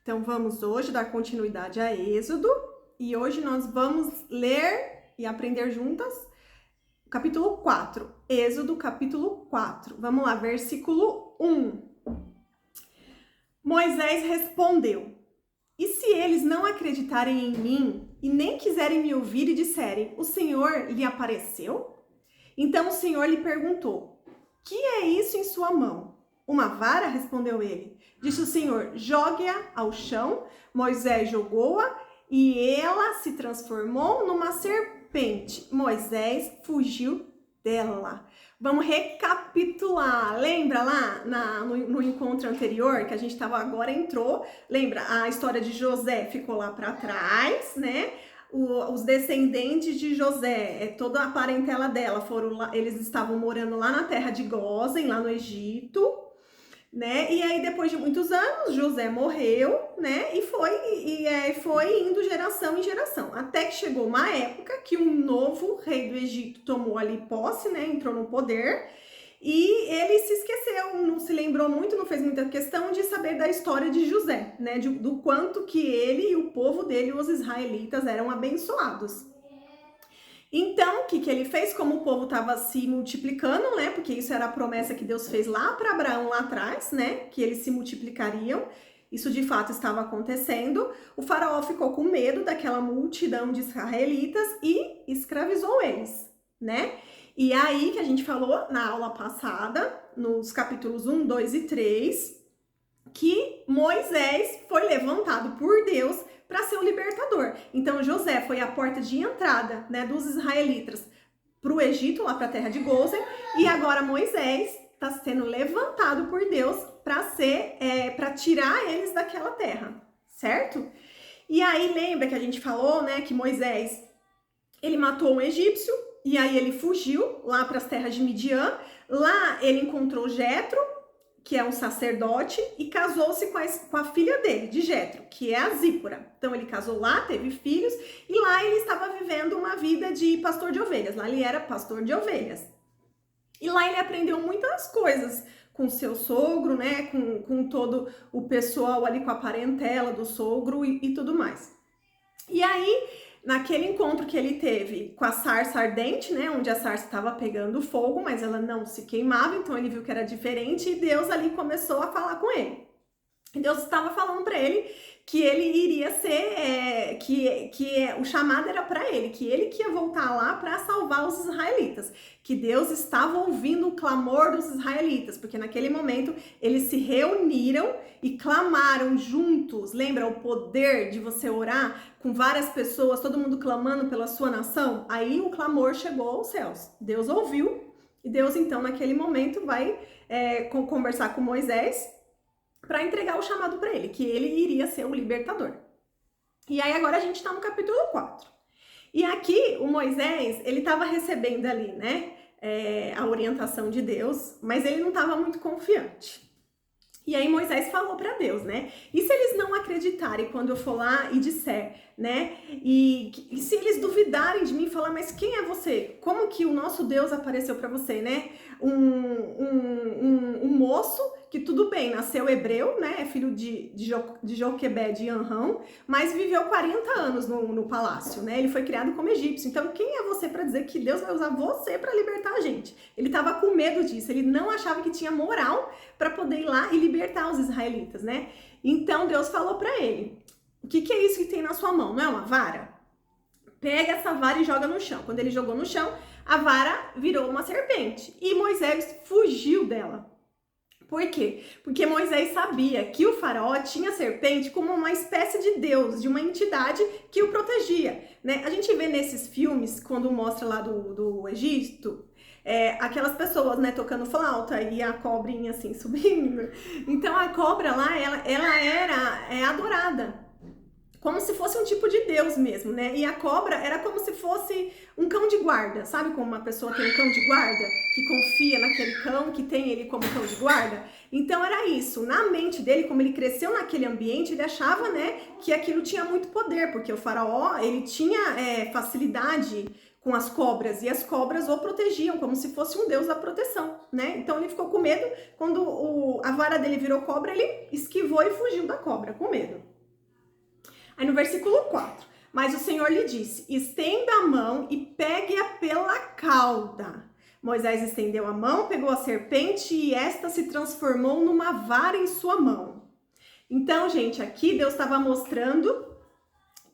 Então vamos hoje dar continuidade a Êxodo e hoje nós vamos ler e aprender juntas o capítulo 4. Êxodo, capítulo 4. Vamos lá, versículo 1. Moisés respondeu: E se eles não acreditarem em mim e nem quiserem me ouvir e disserem: O Senhor lhe apareceu? Então o Senhor lhe perguntou: Que é isso em sua mão? Uma vara, respondeu ele. Disse o Senhor: Jogue-a ao chão. Moisés jogou-a e ela se transformou numa serpente. Moisés fugiu dela. Vamos recapitular. Lembra lá no encontro anterior que a gente estava agora entrou? Lembra? A história de José ficou lá para trás, né? Os descendentes de José, toda a parentela dela, foram lá, eles estavam morando lá na terra de Gósen, lá no Egito, né? E aí depois de muitos anos José morreu, né? E foi indo geração em geração, até que chegou uma época que um novo rei do Egito tomou ali posse, né? Entrou no poder. E ele se esqueceu, não se lembrou muito, não fez muita questão de saber da história de José, né? Do quanto que ele e o povo dele, os israelitas, eram abençoados. Então, o que ele fez? Como o povo estava se multiplicando, né? Porque isso era a promessa que Deus fez lá para Abraão lá atrás, né? Que eles se multiplicariam. Isso de fato estava acontecendo. O faraó ficou com medo daquela multidão de israelitas e escravizou eles, né? E aí que a gente falou na aula passada, nos capítulos 1, 2 e 3, que Moisés foi levantado por Deus para ser o libertador. Então José foi a porta de entrada, né, dos israelitas para o Egito, lá para a terra de Gósen, e agora Moisés está sendo levantado por Deus para tirar eles daquela terra, certo? E aí lembra que a gente falou, né, que Moisés ele matou um egípcio e aí ele fugiu lá para as terras de Midian. Lá ele encontrou Jetro, que é um sacerdote, e casou-se com a filha dele, de Jetro, que é a Zípora. Então ele casou lá, teve filhos, e lá ele estava vivendo uma vida de pastor de ovelhas. Lá ele era pastor de ovelhas. E lá ele aprendeu muitas coisas com seu sogro, né? Com todo o pessoal ali, com a parentela do sogro e tudo mais. E aí, naquele encontro que ele teve com a sarça ardente, né, onde a sarça estava pegando fogo, mas ela não se queimava, então ele viu que era diferente e Deus ali começou a falar com ele. E Deus estava falando para ele que ele iria ser, o chamado era para ele, que ele que ia voltar lá para salvar os israelitas, que Deus estava ouvindo o clamor dos israelitas, porque naquele momento eles se reuniram e clamaram juntos. Lembra o poder de você orar com várias pessoas, todo mundo clamando pela sua nação? Aí o clamor chegou aos céus. Deus ouviu e Deus então naquele momento vai conversar com Moisés para entregar o chamado para ele, que ele iria ser o libertador. E aí agora a gente está no capítulo 4. E aqui o Moisés, ele estava recebendo ali, né, a orientação de Deus, mas ele não estava muito confiante. E aí Moisés falou para Deus, né? E se eles não acreditarem quando eu for lá e disser, né? E se eles duvidarem de mim e falar, mas quem é você? Como que o nosso Deus apareceu para você, né? Um moço que tudo bem, nasceu hebreu, né? É filho de Joquebed e Anrão, mas viveu 40 anos no palácio, né? Ele foi criado como egípcio. Então quem é você para dizer que Deus vai usar você para libertar a gente? Ele estava com medo disso, ele não achava que tinha moral para poder ir lá e libertar os israelitas, né? Então Deus falou para ele: o que é isso que tem na sua mão? Não é uma vara? Pega essa vara e joga no chão. Quando ele jogou no chão, a vara virou uma serpente e Moisés fugiu dela. Por quê? Porque Moisés sabia que o faraó tinha a serpente como uma espécie de Deus, de uma entidade que o protegia, né? A gente vê nesses filmes, quando mostra lá do Egito, aquelas pessoas, né, tocando flauta e a cobrinha assim subindo. Então a cobra lá, ela era adorada como se fosse um tipo de Deus mesmo, né? E a cobra era como se fosse um cão de guarda, sabe como uma pessoa tem um cão de guarda, que confia naquele cão, que tem ele como cão de guarda? Então era isso, na mente dele, como ele cresceu naquele ambiente, ele achava, né, que aquilo tinha muito poder, porque o faraó, ele tinha facilidade com as cobras, e as cobras o protegiam, como se fosse um deus da proteção, né? Então ele ficou com medo, quando a vara dele virou cobra, ele esquivou e fugiu da cobra, com medo. Aí no versículo 4, mas o Senhor lhe disse, estenda a mão e pegue-a pela cauda. Moisés estendeu a mão, pegou a serpente e esta se transformou numa vara em sua mão. Então, gente, aqui Deus estava mostrando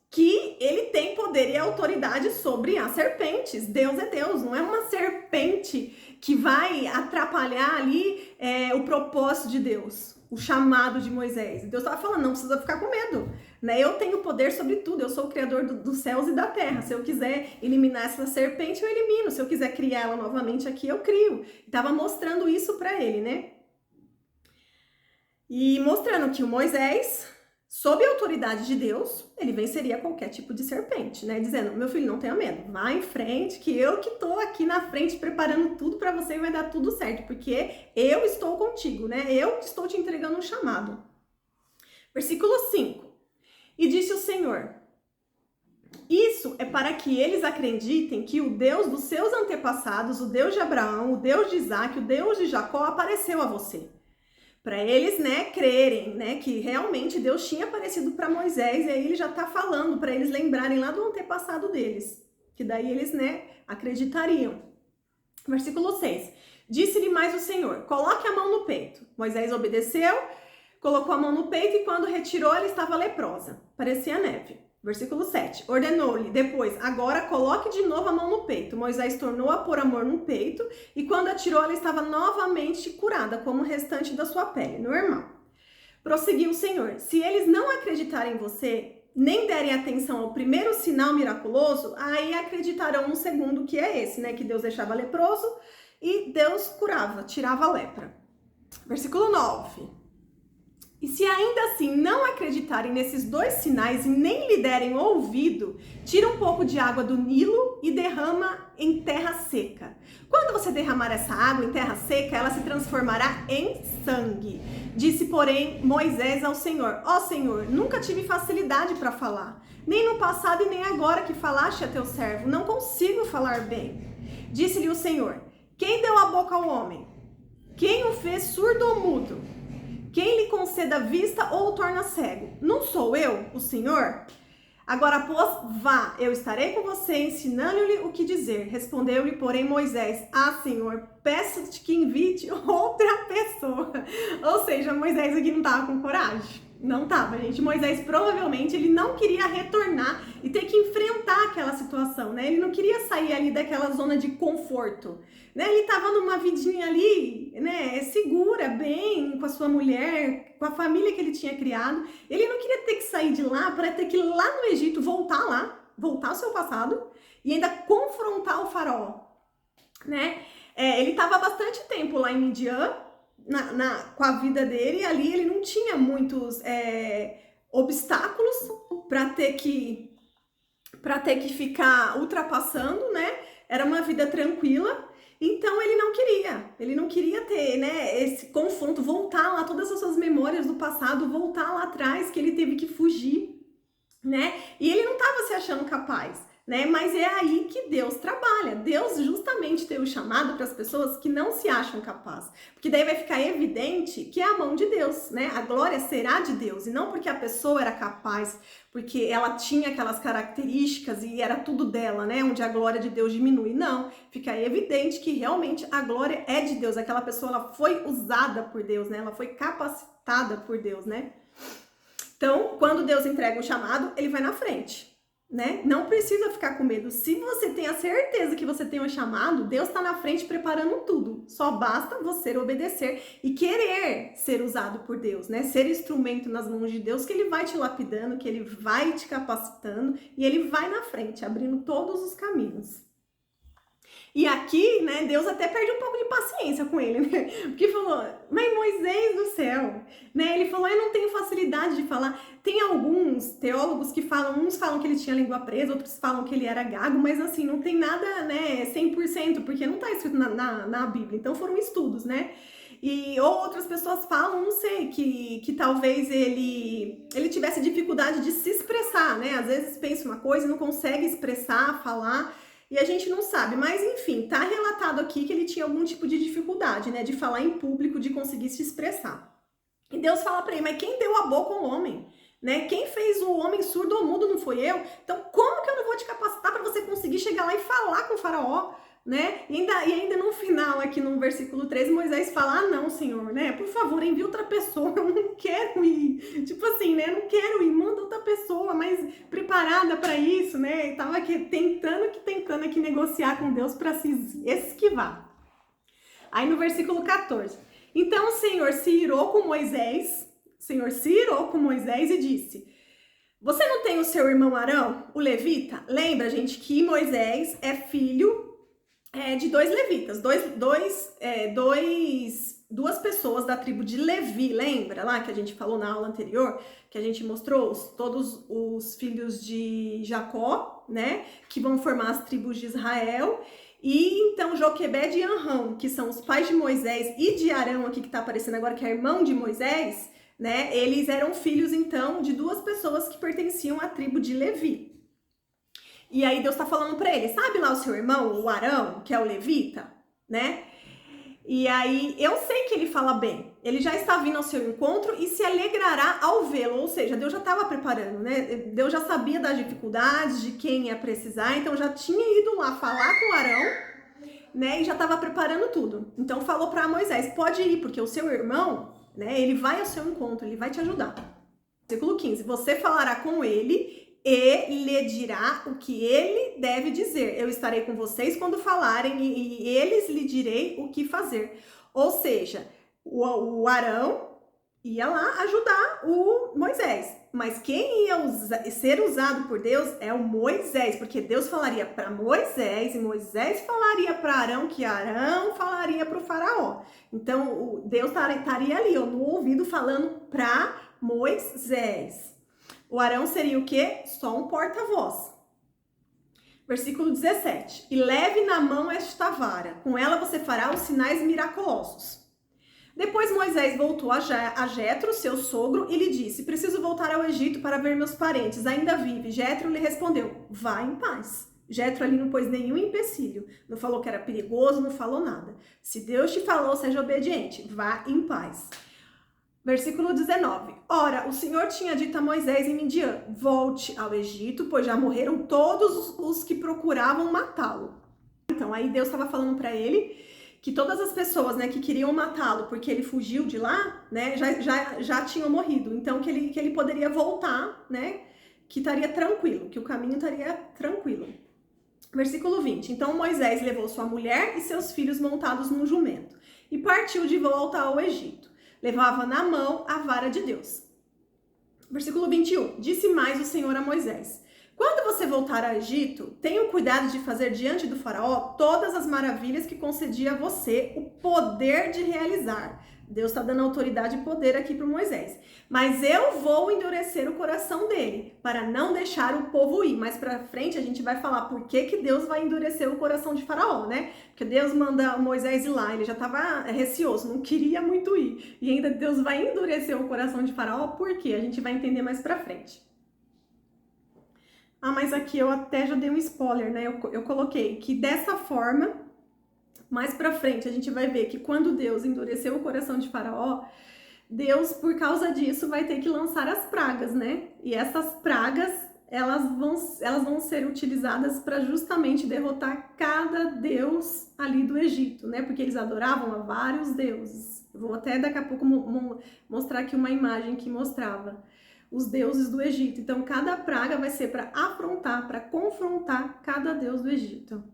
que ele tem poder e autoridade sobre as serpentes. Deus é Deus, não é uma serpente que vai atrapalhar ali o propósito de Deus, o chamado de Moisés. Deus estava falando, não precisa ficar com medo, né? Eu tenho poder sobre tudo, eu sou o criador dos céus e da terra. Se eu quiser eliminar essa serpente, eu elimino. Se eu quiser criar ela novamente aqui, eu crio. Estava mostrando isso para ele, né? E mostrando que o Moisés, sob a autoridade de Deus, ele venceria qualquer tipo de serpente, né? Dizendo, meu filho, não tenha medo, vá em frente, que eu que tô aqui na frente preparando tudo para você e vai dar tudo certo, porque eu estou contigo, né? Eu estou te entregando um chamado. Versículo 5. E disse o Senhor, isso é para que eles acreditem que o Deus dos seus antepassados, o Deus de Abraão, o Deus de Isaac, o Deus de Jacó, apareceu a você. Para eles, né, crerem, né, que realmente Deus tinha aparecido para Moisés, e aí ele já está falando para eles lembrarem lá do antepassado deles, que daí eles, né, acreditariam. Versículo 6. Disse-lhe mais o Senhor, coloque a mão no peito. Moisés obedeceu, colocou a mão no peito e quando retirou, ela estava leprosa, parecia neve. Versículo 7. Ordenou-lhe depois, agora coloque de novo a mão no peito. Moisés tornou a pôr a mão no peito e quando atirou, ela estava novamente curada, como o restante da sua pele, normal. Prosseguiu o Senhor, se eles não acreditarem em você, nem derem atenção ao primeiro sinal miraculoso, aí acreditarão no segundo, que é esse, né? Que Deus deixava leproso e Deus curava, tirava a lepra. Versículo 9. E se ainda assim não acreditarem nesses dois sinais e nem lhe derem ouvido, tira um pouco de água do Nilo e derrama em terra seca. Quando você derramar essa água em terra seca, ela se transformará em sangue. Disse, porém, Moisés ao Senhor, ó Senhor, nunca tive facilidade para falar, nem no passado e nem agora que falaste a teu servo, não consigo falar bem. Disse-lhe o Senhor, quem deu a boca ao homem? Quem o fez surdo ou mudo? Quem lhe conceda vista ou o torna cego? Não sou eu, o Senhor? Agora, pois, vá, eu estarei com você, ensinando-lhe o que dizer. Respondeu-lhe, porém, Moisés, Senhor, peço-te que invite outra pessoa. Ou seja, Moisés aqui não estava com coragem. Não estava, gente. Moisés, provavelmente, ele não queria retornar e ter que enfrentar aquela situação, né? Ele não queria sair ali daquela zona de conforto, né? Ele estava numa vidinha ali, né, segura, bem, com a sua mulher, com a família que ele tinha criado. Ele não queria ter que sair de lá para ter que ir lá no Egito, voltar ao seu passado e ainda confrontar o faraó, né? Ele estava há bastante tempo lá em Midian, com a vida dele, e ali ele não tinha muitos obstáculos para ter que ficar ultrapassando, né? Era uma vida tranquila, então ele não queria ter, né, esse confronto, voltar lá, todas as suas memórias do passado, voltar lá atrás, que ele teve que fugir, né? E ele não estava se achando capaz, né? Mas é aí que Deus trabalha. Deus justamente tem o chamado para as pessoas que não se acham capazes, porque daí vai ficar evidente que é a mão de Deus, né? A glória será de Deus e não porque a pessoa era capaz, porque ela tinha aquelas características e era tudo dela, né? Onde a glória de Deus diminui. Não, fica evidente que realmente a glória é de Deus. Aquela pessoa, ela foi usada por Deus, né? Ela foi capacitada por Deus, né? Então, quando Deus entrega um chamado, ele vai na frente, né? Não precisa ficar com medo. Se você tem a certeza que você tem um chamado, Deus está na frente preparando tudo. Só basta você obedecer e querer ser usado por Deus, né? Ser instrumento nas mãos de Deus, que ele vai te lapidando, que ele vai te capacitando e ele vai na frente, abrindo todos os caminhos. E aqui, né, Deus até perde um pouco de paciência com ele, né? Porque falou, mas Moisés do céu, né? Ele falou, eu não tenho facilidade de falar. Tem alguns teólogos que falam, uns falam que ele tinha a língua presa, outros falam que ele era gago, mas assim, não tem nada, né, 100%, porque não tá escrito na Bíblia. Então foram estudos, né? Ou outras pessoas falam, não sei, que talvez ele tivesse dificuldade de se expressar, né? Às vezes pensa uma coisa e não consegue expressar, falar, e a gente não sabe, mas enfim, tá relatado aqui que ele tinha algum tipo de dificuldade, né, de falar em público, de conseguir se expressar. E Deus fala para ele, mas quem deu a boca ao homem? né? Quem fez o homem surdo ou mudo não foi eu? Então, como que eu não vou te capacitar para você conseguir chegar lá e falar com o faraó, né? E ainda no final, aqui no versículo 3, Moisés fala, ah, não, Senhor, né? Por favor, envia outra pessoa, eu não quero ir. Tipo assim, né? Eu não quero ir, manda outra pessoa mais preparada para isso, né? E tava aqui tentando aqui negociar com Deus para se esquivar. Aí no versículo 14, então o Senhor se irou com Moisés e disse, você não tem o seu irmão Arão, o levita? Lembra, gente, que Moisés é filho de dois levitas, duas pessoas da tribo de Levi, lembra lá que a gente falou na aula anterior, que a gente mostrou todos os filhos de Jacó, né, que vão formar as tribos de Israel, e então Joquebed e Anrão, que são os pais de Moisés e de Arão aqui que tá aparecendo agora, que é irmão de Moisés, né, eles eram filhos então de duas pessoas que pertenciam à tribo de Levi. E aí Deus tá falando para ele, sabe lá o seu irmão, o Arão, que é o levita, né? E aí eu sei que ele fala bem, ele já está vindo ao seu encontro e se alegrará ao vê-lo, ou seja, Deus já estava preparando, né? Deus já sabia das dificuldades, de quem ia precisar, então já tinha ido lá falar com Arão, né? E já estava preparando tudo. Então falou para Moisés, pode ir, porque o seu irmão, né? Ele vai ao seu encontro, ele vai te ajudar. Versículo 15, você falará com ele e lhe dirá o que ele deve dizer. Eu estarei com vocês quando falarem e eles lhe direi o que fazer. Ou seja, o Arão ia lá ajudar o Moisés. Mas quem ia ser usado por Deus é o Moisés, porque Deus falaria para Moisés e Moisés falaria para Arão, que Arão falaria para o faraó. Então, Deus estaria ali, ó, no ouvido falando para Moisés. O Arão seria o quê? Só um porta-voz. Versículo 17. E leve na mão esta vara, com ela você fará os sinais miraculosos. Depois Moisés voltou a Jetro, seu sogro, e lhe disse, preciso voltar ao Egito para ver meus parentes, ainda vive. Jetro lhe respondeu, vá em paz. Jetro ali não pôs nenhum empecilho, não falou que era perigoso, não falou nada. Se Deus te falou, seja obediente, vá em paz. Versículo 19. Ora, o Senhor tinha dito a Moisés em Midian, volte ao Egito, pois já morreram todos os que procuravam matá-lo. Então, aí Deus estava falando para ele que todas as pessoas, né, que queriam matá-lo porque ele fugiu de lá, né, já tinham morrido. Então, que ele poderia voltar, né, que estaria tranquilo, que o caminho estaria tranquilo. Versículo 20. Então, Moisés levou sua mulher e seus filhos montados num jumento e partiu de volta ao Egito. Levava na mão a vara de Deus. Versículo 21. Disse mais o Senhor a Moisés, quando você voltar ao Egito, tenha o cuidado de fazer diante do faraó todas as maravilhas que concedia a você o poder de realizar. Deus está dando autoridade e poder aqui para Moisés. Mas eu vou endurecer o coração dele, para não deixar o povo ir. Mais para frente a gente vai falar por que Deus vai endurecer o coração de Faraó, né? Porque Deus manda Moisés ir lá, ele já estava receoso, não queria muito ir. E ainda Deus vai endurecer o coração de Faraó, por quê? A gente vai entender mais para frente. Ah, mas aqui eu até já dei um spoiler, né? Eu coloquei que dessa forma... Mais pra frente, a gente vai ver que quando Deus endureceu o coração de Faraó, Deus, por causa disso, vai ter que lançar as pragas, né? E essas pragas, elas vão ser utilizadas para justamente derrotar cada deus ali do Egito, né? Porque eles adoravam a vários deuses. Eu vou até daqui a pouco mostrar aqui uma imagem que mostrava os deuses do Egito. Então, cada praga vai ser para afrontar, para confrontar cada deus do Egito.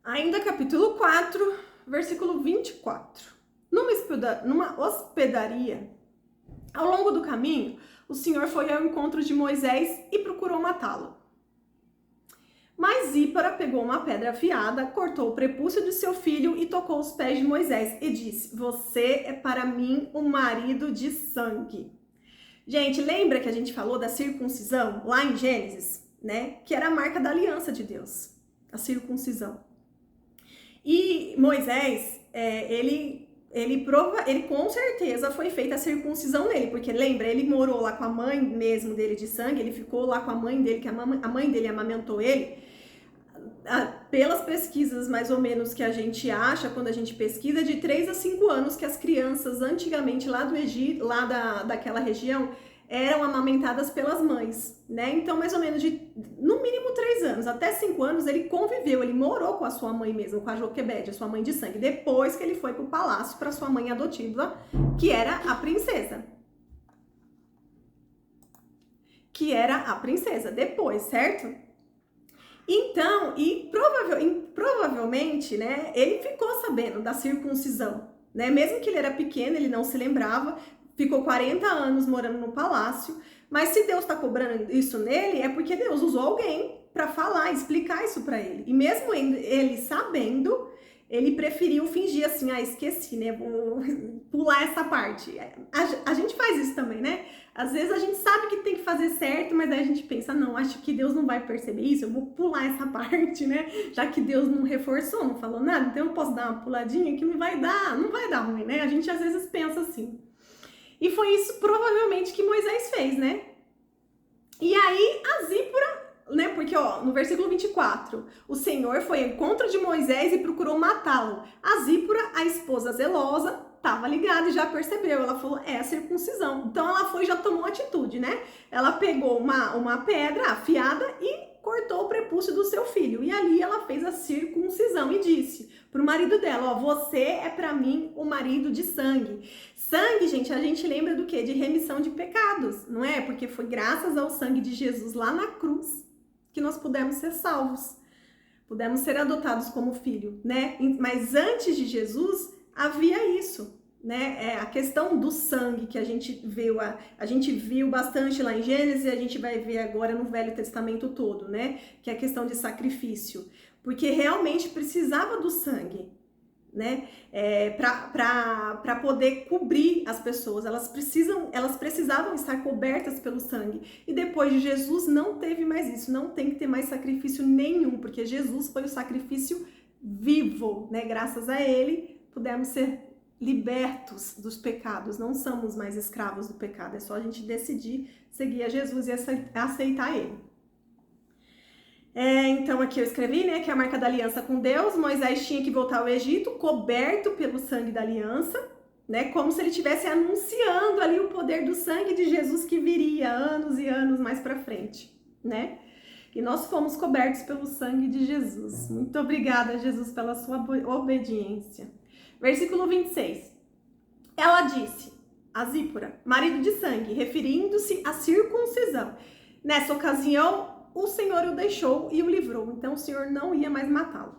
Ainda capítulo 4, versículo 24. Numa hospedaria, ao longo do caminho, o Senhor foi ao encontro de Moisés e procurou matá-lo. Mas Zípora pegou uma pedra afiada, cortou o prepúcio de seu filho e tocou os pés de Moisés e disse, você é para mim um marido de sangue. Gente, lembra que a gente falou da circuncisão lá em Gênesis, né? Que era a marca da aliança de Deus, a circuncisão. E Moisés, ele com certeza foi feita a circuncisão nele, porque lembra, ele morou lá com a mãe mesmo dele de sangue, ele ficou lá com a mãe dele, que a mãe dele amamentou ele. Pelas pesquisas mais ou menos que a gente acha, quando a gente pesquisa, de 3 a 5 anos que as crianças antigamente lá do Egito, lá daquela região, eram amamentadas pelas mães, né? Então, mais ou menos no mínimo 3 anos, até 5 anos, ele conviveu, ele morou com a sua mãe mesmo, com a Joquebede, a sua mãe de sangue, depois que ele foi pro palácio para sua mãe adotiva, que era a princesa. Depois, certo? Então, provavelmente, né, ele ficou sabendo da circuncisão, né? Mesmo que ele era pequeno, ele não se lembrava, ficou 40 anos morando no palácio, mas se Deus está cobrando isso nele, é porque Deus usou alguém para falar, explicar isso para ele. E mesmo ele sabendo, ele preferiu fingir assim, esqueci, né? Vou pular essa parte. A gente faz isso também, né? Às vezes a gente sabe que tem que fazer certo, mas aí a gente pensa, não, acho que Deus não vai perceber isso, eu vou pular essa parte, né? Já que Deus não reforçou, não falou nada, então eu posso dar uma puladinha que não vai dar ruim, né? A gente às vezes pensa assim. E foi isso provavelmente que Moisés fez, né? E aí a Zípora, né? Porque, ó, no versículo 24, o Senhor foi ao encontro de Moisés e procurou matá-lo. A Zípora, a esposa zelosa, estava ligada e já percebeu. Ela falou, é a circuncisão. Então ela foi e já tomou atitude, né? Ela pegou uma pedra afiada e cortou o prepúcio do seu filho. E ali ela fez a circuncisão e disse pro marido dela, ó, você é para mim o marido de sangue. Sangue, gente, a gente lembra do quê? De remissão de pecados, não é? Porque foi graças ao sangue de Jesus lá na cruz que nós pudemos ser salvos, pudemos ser adotados como filho, né? Mas antes de Jesus havia isso, né? A questão do sangue que a gente viu bastante lá em Gênesis e a gente vai ver agora no Velho Testamento todo, né? Que é a questão de sacrifício, porque realmente precisava do sangue, né? Para poder cobrir as pessoas, elas precisavam estar cobertas pelo sangue. E depois de Jesus não teve mais isso, não tem que ter mais sacrifício nenhum, porque Jesus foi o sacrifício vivo, né? Graças a ele pudemos ser libertos dos pecados, não somos mais escravos do pecado, é só a gente decidir seguir a Jesus e aceitar ele. Então aqui eu escrevi, né, que a marca da aliança com Deus, Moisés tinha que voltar ao Egito coberto pelo sangue da aliança, né, como se ele estivesse anunciando ali o poder do sangue de Jesus que viria anos e anos mais para frente, né? E nós fomos cobertos pelo sangue de Jesus. Muito obrigada, Jesus, pela sua obediência. Versículo 26. Ela disse, a Zípora, marido de sangue, referindo-se à circuncisão. Nessa ocasião, o Senhor o deixou e o livrou. Então, o Senhor não ia mais matá-lo.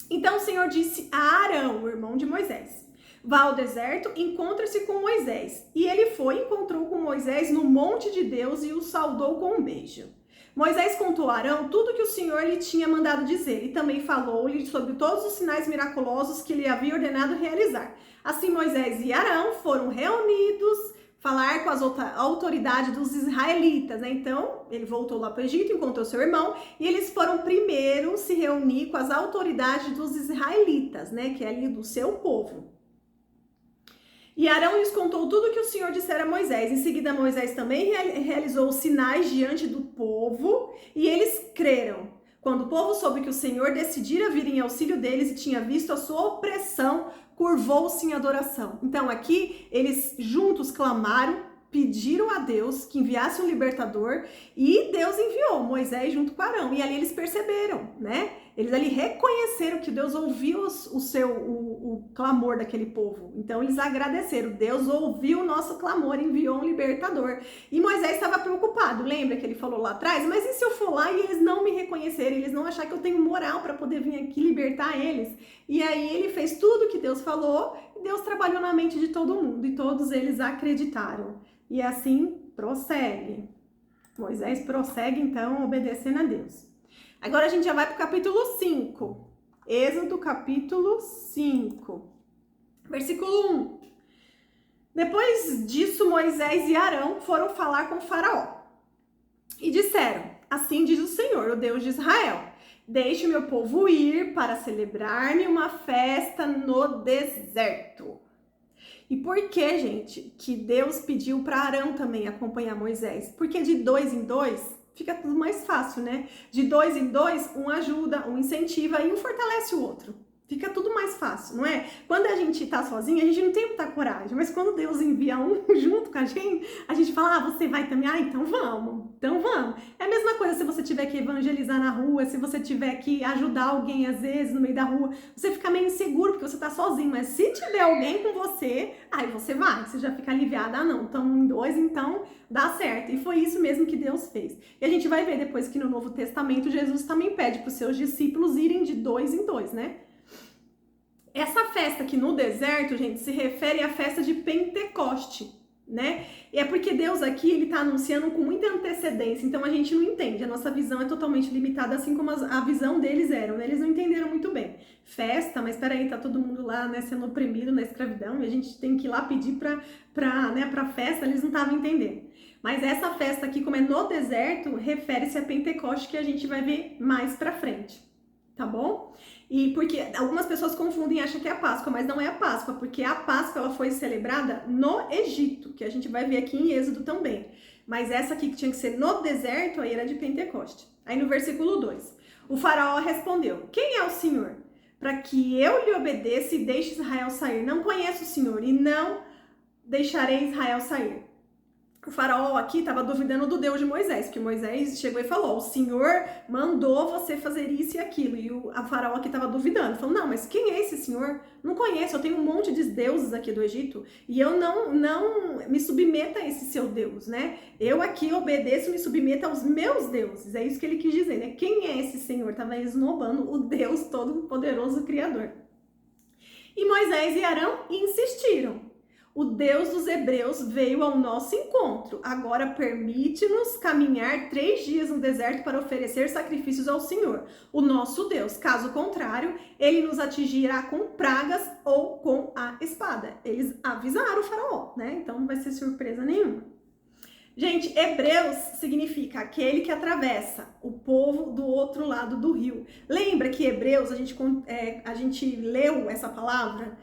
Então, o Senhor disse a Arão, o irmão de Moisés, vá ao deserto, encontre-se com Moisés. E ele foi e encontrou com Moisés no monte de Deus e o saudou com um beijo. Moisés contou a Arão tudo que o Senhor lhe tinha mandado dizer e também falou-lhe sobre todos os sinais miraculosos que lhe havia ordenado realizar. Assim, Moisés e Arão foram reunidos falar com as autoridades dos israelitas, né? Então, ele voltou lá para o Egito, encontrou seu irmão, e eles foram primeiro se reunir com as autoridades dos israelitas, né? Que é ali do seu povo. E Arão lhes contou tudo que o Senhor dissera a Moisés. Em seguida, Moisés também realizou os sinais diante do povo, e eles creram. Quando o povo soube que o Senhor decidira vir em auxílio deles e tinha visto a sua opressão, curvou-se em adoração. Então aqui eles juntos clamaram, pediram a Deus que enviasse um libertador e Deus enviou Moisés junto com Arão. E ali eles perceberam, né? Eles ali reconheceram que Deus ouviu o clamor daquele povo. Então eles agradeceram. Deus ouviu o nosso clamor, enviou um libertador. E Moisés estava preocupado. Lembra que ele falou lá atrás? Mas e se eu for lá e eles não me reconhecerem? Eles não achar que eu tenho moral para poder vir aqui libertar eles? E aí ele fez tudo que Deus falou. E Deus trabalhou na mente de todo mundo. E todos eles acreditaram. E assim prossegue. Moisés prossegue então obedecendo a Deus. Agora a gente já vai para o capítulo 5. Êxodo capítulo 5. Versículo 1. Depois disso, Moisés e Arão foram falar com Faraó. E disseram, assim diz o Senhor, o Deus de Israel, deixe o meu povo ir para celebrar-me uma festa no deserto. E por que, gente, que Deus pediu para Arão também acompanhar Moisés? Porque de 2 em 2 fica tudo mais fácil, né? De 2 em 2, um ajuda, um incentiva e um fortalece o outro. Fica tudo mais fácil, não é? Quando a gente tá sozinha, a gente não tem muita coragem, mas quando Deus envia um junto com a gente fala, ah, você vai também? Ah, então vamos, então vamos. É a mesma coisa se você tiver que evangelizar na rua, se você tiver que ajudar alguém, às vezes, no meio da rua, você fica meio inseguro porque você tá sozinho, mas se tiver alguém com você, aí você vai, você já fica aliviada, ah não, estamos em dois, então dá certo. E foi isso mesmo que Deus fez. E a gente vai ver depois que no Novo Testamento, Jesus também pede para os seus discípulos irem de dois em dois, né? Essa festa aqui no deserto, gente, se refere à festa de Pentecoste, né? E é porque Deus aqui, ele tá anunciando com muita antecedência, então a gente não entende, a nossa visão é totalmente limitada, assim como a visão deles eram, né? Eles não entenderam muito bem. Festa, mas peraí, tá todo mundo lá, né, sendo oprimido na escravidão, e a gente tem que ir lá pedir pra festa, eles não estavam entendendo. Mas essa festa aqui, como é no deserto, refere-se a Pentecoste, que a gente vai ver mais pra frente, tá bom? E porque algumas pessoas confundem e acham que é a Páscoa, mas não é a Páscoa, porque a Páscoa ela foi celebrada no Egito, que a gente vai ver aqui em Êxodo também. Mas essa aqui que tinha que ser no deserto, aí era de Pentecoste. Aí no versículo 2, o faraó respondeu, quem é o Senhor? Para que eu lhe obedeça e deixe Israel sair. Não conheço o Senhor e não deixarei Israel sair. O faraó aqui estava duvidando do Deus de Moisés, porque Moisés chegou e falou, o Senhor mandou você fazer isso e aquilo, e o faraó aqui estava duvidando, falou, não, mas quem é esse Senhor? Não conheço, eu tenho um monte de deuses aqui do Egito, e eu não me submeta a esse seu Deus, né? Eu aqui obedeço e me submeto aos meus deuses, é isso que ele quis dizer, né? Quem é esse Senhor? Estava esnobando o Deus Todo-Poderoso Criador. E Moisés e Arão insistiram. O Deus dos Hebreus veio ao nosso encontro. Agora permite-nos caminhar 3 dias no deserto para oferecer sacrifícios ao Senhor, o nosso Deus. Caso contrário, ele nos atingirá com pragas ou com a espada. Eles avisaram o faraó, né? Então não vai ser surpresa nenhuma. Gente, Hebreus significa aquele que atravessa, o povo do outro lado do rio. Lembra que Hebreus, a gente leu essa palavra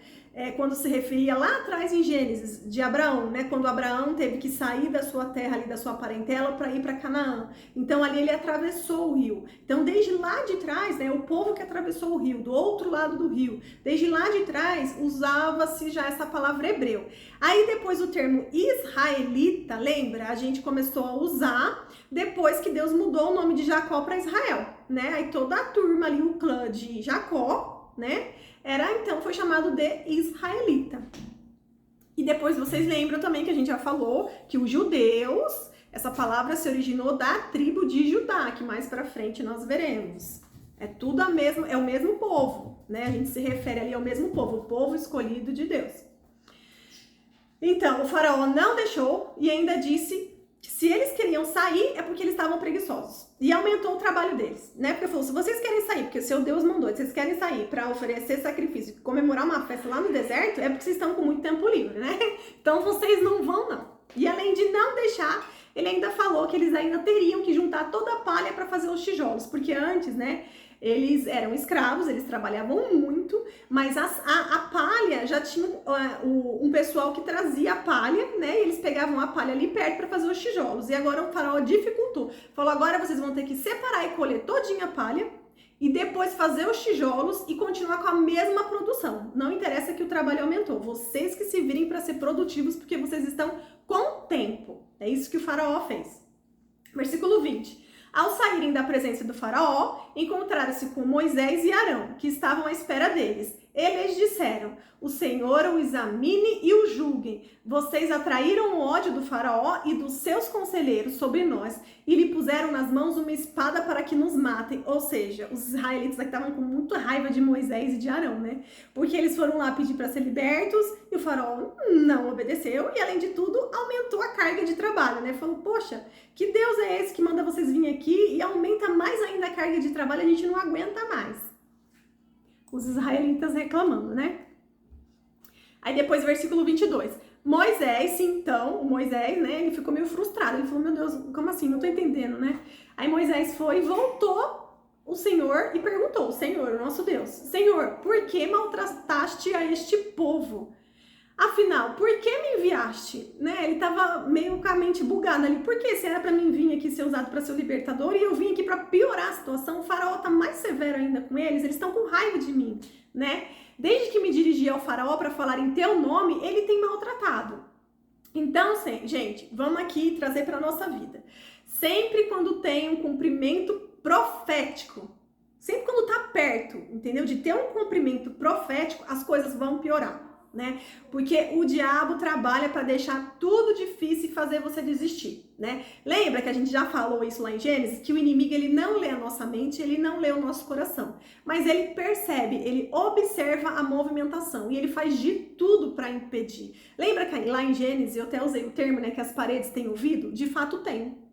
quando se referia lá atrás em Gênesis, de Abraão, né? Quando Abraão teve que sair da sua terra, ali da sua parentela, para ir para Canaã. Então ali ele atravessou o rio. Então desde lá de trás, né? O povo que atravessou o rio, do outro lado do rio, desde lá de trás usava-se já essa palavra hebreu. Aí depois o termo israelita, lembra? A gente começou a usar depois que Deus mudou o nome de Jacó para Israel, né? Aí toda a turma ali, o clã de Jacó, né? Então foi chamado de israelita. E depois vocês lembram também que a gente já falou que os judeus, essa palavra se originou da tribo de Judá, que mais pra frente nós veremos. É tudo é o mesmo povo, né? A gente se refere ali ao mesmo povo, o povo escolhido de Deus. Então, o faraó não deixou e ainda disse que se eles queriam sair é porque eles estavam preguiçosos. E aumentou o trabalho deles, né? Porque falou, se vocês querem sair, porque o seu Deus mandou, se vocês querem sair para oferecer sacrifício, comemorar uma festa lá no deserto, é porque vocês estão com muito tempo livre, né? Então vocês não vão, não. E além de não deixar, ele ainda falou que eles ainda teriam que juntar toda a palha para fazer os tijolos, porque antes, né, eles eram escravos, eles trabalhavam muito, mas a palha já tinha um pessoal que trazia a palha, né? E eles pegavam a palha ali perto para fazer os tijolos. E agora o faraó dificultou. Falou, agora vocês vão ter que separar e colher todinha a palha e depois fazer os tijolos e continuar com a mesma produção. Não interessa que o trabalho aumentou. Vocês que se virem para ser produtivos porque vocês estão com tempo. É isso que o faraó fez. Versículo 20. Ao saírem da presença do faraó, encontraram-se com Moisés e Arão, que estavam à espera deles. Eles disseram, o Senhor o examine e o julgue. Vocês atraíram o ódio do faraó e dos seus conselheiros sobre nós e lhe puseram nas mãos uma espada para que nos matem. Ou seja, os israelitas estavam com muita raiva de Moisés e de Arão, né? Porque eles foram lá pedir para ser libertos e o faraó não obedeceu e, além de tudo, aumentou a carga de trabalho, né? Falou, poxa, que Deus é esse que manda vocês virem aqui e aumenta mais ainda a carga de trabalho, a gente não aguenta mais. Os israelitas reclamando, né? Aí depois, versículo 22. Moisés, né, ele ficou meio frustrado. Ele falou, meu Deus, como assim? Não tô entendendo, né? Aí Moisés foi e voltou o Senhor e perguntou, Senhor, o nosso Deus, Senhor, por que maltrataste a este povo? Afinal, por que me enviaste? Né? Ele tava meio com a mente bugada ali. Por que? Se era pra mim vir aqui ser usado para ser o libertador e eu vim aqui para piorar a situação, o faraó tá mais severo ainda com eles estão com raiva de mim. né? Desde que me dirigi ao faraó para falar em teu nome, ele tem maltratado. Então, gente, vamos aqui trazer para nossa vida. Sempre quando tem um cumprimento profético, sempre quando tá perto, entendeu? De ter um cumprimento profético, as coisas vão piorar, né? Porque o diabo trabalha para deixar tudo difícil e fazer você desistir, né? Lembra que a gente já falou isso lá em Gênesis? Que o inimigo, ele não lê a nossa mente, ele não lê o nosso coração, mas ele percebe, ele observa a movimentação e ele faz de tudo para impedir. Lembra que lá em Gênesis eu até usei o termo, né, que as paredes têm ouvido? De fato tem,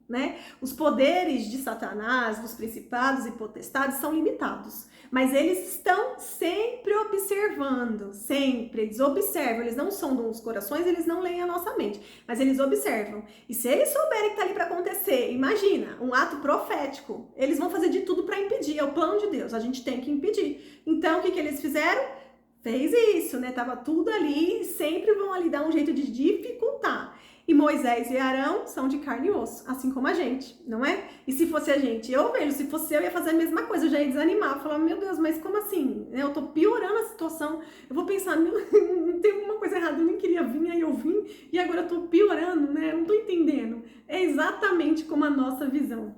né? Os poderes de Satanás, dos principados e potestades são limitados, mas eles estão sempre observando, sempre. Eles observam, eles não sondam os corações, eles não leem a nossa mente, mas eles observam. E se eles souberem que tá ali para acontecer, imagina, um ato profético, eles vão fazer de tudo para impedir, é o plano de Deus, a gente tem que impedir. Então, o que eles fizeram? Fez isso, né? Tava tudo ali, sempre vão ali dar um jeito de dificultar. E Moisés e Arão são de carne e osso, assim como a gente, não é? E se fosse a gente, eu vejo, se fosse eu ia fazer a mesma coisa, eu já ia desanimar, falar, meu Deus, mas como assim? Eu tô piorando a situação, eu vou pensar, não tem alguma coisa errada, eu nem queria vir, aí eu vim, e agora eu tô piorando, né? Eu não tô entendendo. É exatamente como a nossa visão.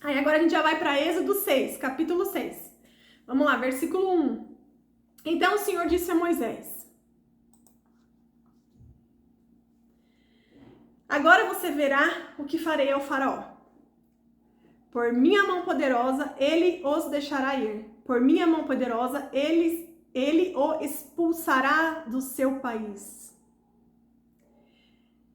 Aí agora a gente já vai para Êxodo 6, capítulo 6. Vamos lá, versículo 1. Então o Senhor disse a Moisés: agora você verá o que farei ao faraó. Por minha mão poderosa, ele os deixará ir. Por minha mão poderosa, ele o expulsará do seu país.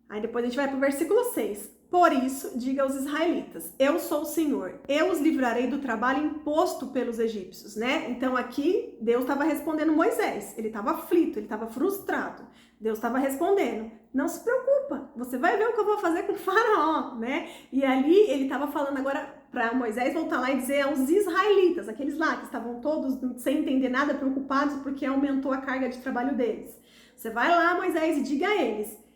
Aí depois a gente vai para o versículo 6. Por isso, diga aos israelitas, eu sou o Senhor, eu os livrarei do trabalho imposto pelos egípcios, né? Então aqui, Deus estava respondendo Moisés, ele estava aflito, ele estava frustrado. Deus estava respondendo, não se preocupa, você vai ver o que eu vou fazer com o faraó, né? E ali ele estava falando agora para Moisés voltar lá e dizer aos israelitas, aqueles lá que estavam todos sem entender nada, preocupados porque aumentou a carga de trabalho deles. Você vai lá, Moisés, e diga a eles,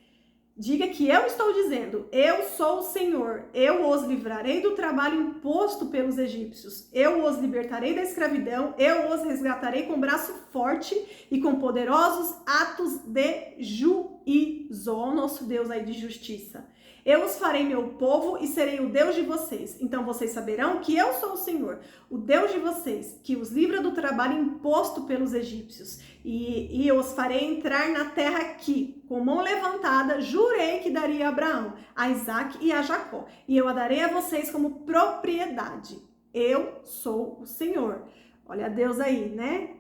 diga que eu estou dizendo, eu sou o Senhor, eu os livrarei do trabalho imposto pelos egípcios, eu os libertarei da escravidão, eu os resgatarei com braço forte e com poderosos atos de juízo, ó nosso Deus aí de justiça. Eu os farei meu povo e serei o Deus de vocês. Então vocês saberão que eu sou o Senhor, o Deus de vocês, que os livra do trabalho imposto pelos egípcios. E eu os farei entrar na terra que, com mão levantada, jurei que daria a Abraão, a Isaac e a Jacó. E eu a darei a vocês como propriedade. Eu sou o Senhor. Olha Deus aí, né?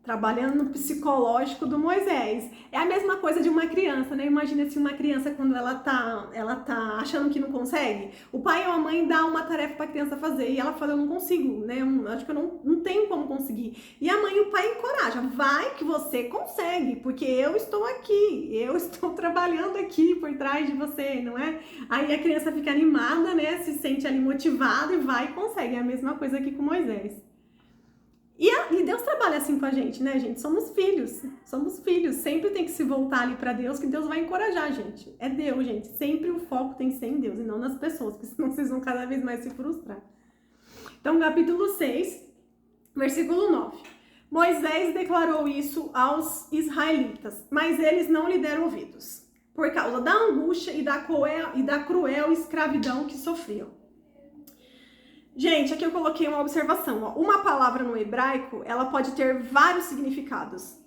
Trabalhando no psicológico do Moisés. É a mesma coisa de uma criança, né? Imagina se uma criança, quando ela tá achando que não consegue, o pai ou a mãe dá uma tarefa pra criança fazer e ela fala, eu não consigo, né? Acho que eu não tenho como conseguir. E a mãe e o pai encorajam, vai que você consegue, porque eu estou aqui, eu estou trabalhando aqui por trás de você, não é? Aí a criança fica animada, né? Se sente ali motivada e vai e consegue. É a mesma coisa aqui com Moisés. E Deus trabalha assim com a gente, né, gente? Somos filhos, sempre tem que se voltar ali para Deus, que Deus vai encorajar a gente. É Deus, gente, sempre o foco tem que ser em Deus e não nas pessoas, porque senão vocês vão cada vez mais se frustrar. Então, capítulo 6, versículo 9. Moisés declarou isso aos israelitas, mas eles não lhe deram ouvidos, por causa da angústia e da cruel escravidão que sofriam. Gente, aqui eu coloquei uma observação, ó. Uma palavra no hebraico, ela pode ter vários significados,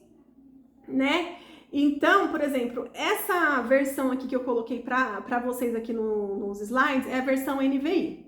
né? Então, por exemplo, essa versão aqui que eu coloquei para vocês aqui nos slides é a versão NVI.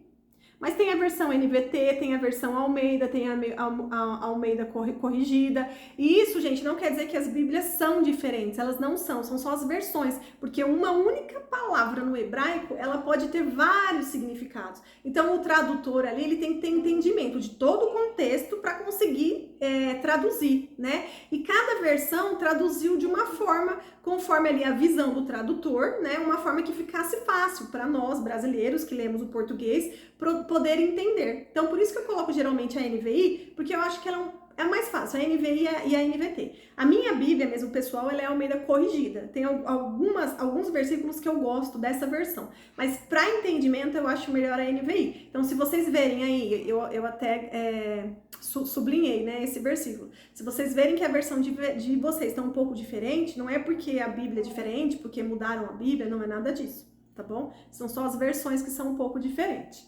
Mas tem a versão NVT, tem a versão Almeida, tem a Almeida corrigida. E isso, gente, não quer dizer que as Bíblias são diferentes. Elas não são só as versões. Porque uma única palavra no hebraico, ela pode ter vários significados. Então, o tradutor ali, ele tem que ter entendimento de todo o contexto para conseguir traduzir, né? E cada versão traduziu de uma forma, conforme ali a visão do tradutor, né? Uma forma que ficasse fácil para nós, brasileiros, que lemos o português, poder entender. Então, por isso que eu coloco geralmente a NVI, porque eu acho que ela é mais fácil, a NVI e a NVT. A minha Bíblia mesmo, pessoal, ela é Almeida corrigida. Tem alguns versículos que eu gosto dessa versão. Mas para entendimento, eu acho melhor a NVI. Então, se vocês verem aí, eu até sublinhei, né, esse versículo. Se vocês verem que a versão de vocês está um pouco diferente, não é porque a Bíblia é diferente, porque mudaram a Bíblia, não é nada disso, tá bom? São só as versões que são um pouco diferentes.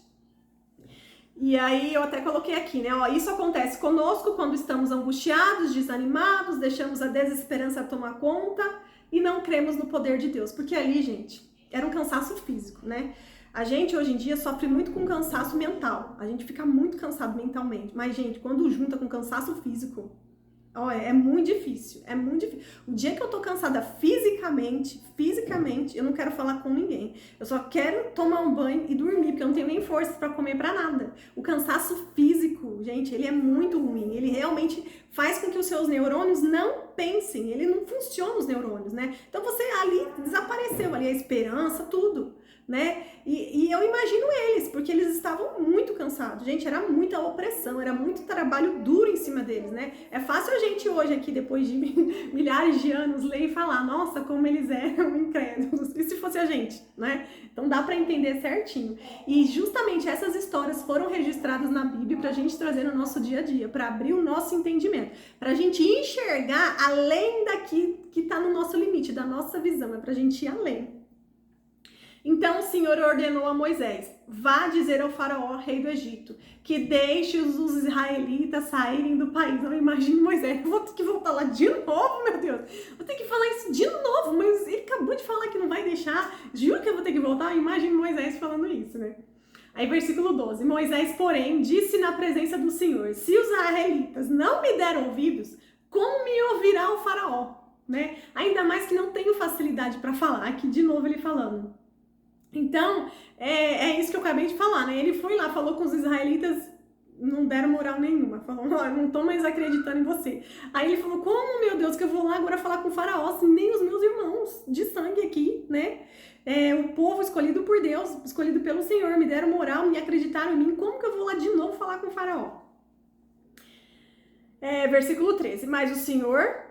E aí eu até coloquei aqui, né? Ó, isso acontece conosco quando estamos angustiados, desanimados, deixamos a desesperança tomar conta e não cremos no poder de Deus. Porque ali, gente, era um cansaço físico, né? A gente hoje em dia sofre muito com cansaço mental. A gente fica muito cansado mentalmente. Mas, gente, quando junta com cansaço físico, ó, é muito difícil, é muito difícil. O dia que eu tô cansada fisicamente, eu não quero falar com ninguém. Eu só quero tomar um banho e dormir, porque eu não tenho nem força pra comer pra nada. O cansaço físico, gente, ele é muito ruim. Ele realmente faz com que os seus neurônios não pensem. Ele não funciona, os neurônios, né? Então você ali desapareceu, ali a esperança, tudo, né? E eu imagino eles, porque eles estavam muito cansados. Gente, era muita opressão, era muito trabalho duro em cima deles, né? É fácil a gente hoje aqui, depois de milhares de anos, ler e falar, nossa, como eles eram incrédulos. E se fosse a gente, né? Então dá pra entender certinho. E justamente essas histórias foram registradas na Bíblia pra gente trazer no nosso dia a dia, pra abrir o nosso entendimento, pra gente enxergar além daqui que tá no nosso limite, da nossa visão, é pra gente ir além. Então o Senhor ordenou a Moisés, vá dizer ao faraó, rei do Egito, que deixe os israelitas saírem do país. Eu imagino Moisés, eu vou ter que voltar lá de novo, meu Deus. Vou ter que falar isso de novo, mas ele acabou de falar que não vai deixar. Juro que eu vou ter que voltar? Eu imagino Moisés falando isso, né? Aí versículo 12, Moisés, porém, disse na presença do Senhor, se os israelitas não me deram ouvidos, como me ouvirá o faraó? Né? Ainda mais que não tenho facilidade para falar, aqui de novo ele falando. Então, é isso que eu acabei de falar, né? Ele foi lá, falou com os israelitas, não deram moral nenhuma. Falou, não tô mais acreditando em você. Aí ele falou, como, meu Deus, que eu vou lá agora falar com o faraó, se nem os meus irmãos de sangue aqui, né? O povo escolhido por Deus, escolhido pelo Senhor, me deram moral, me acreditaram em mim, como que eu vou lá de novo falar com o faraó? Versículo 13, mas o Senhor...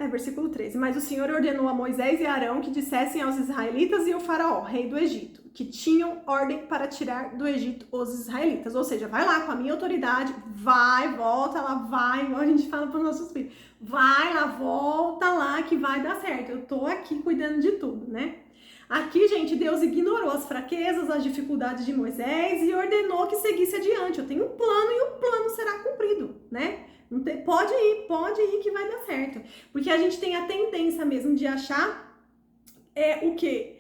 versículo 13. Mas o Senhor ordenou a Moisés e a Arão que dissessem aos israelitas e ao faraó, rei do Egito, que tinham ordem para tirar do Egito os israelitas. Ou seja, vai lá com a minha autoridade, vai, volta lá, vai, igual a gente fala para os nossos filhos. Vai lá, volta lá que vai dar certo. Eu tô aqui cuidando de tudo, né? Aqui, gente, Deus ignorou as fraquezas, as dificuldades de Moisés e ordenou que seguisse adiante. Eu tenho um plano e o plano será cumprido, né? Pode ir que vai dar certo. Porque a gente tem a tendência mesmo de achar o quê?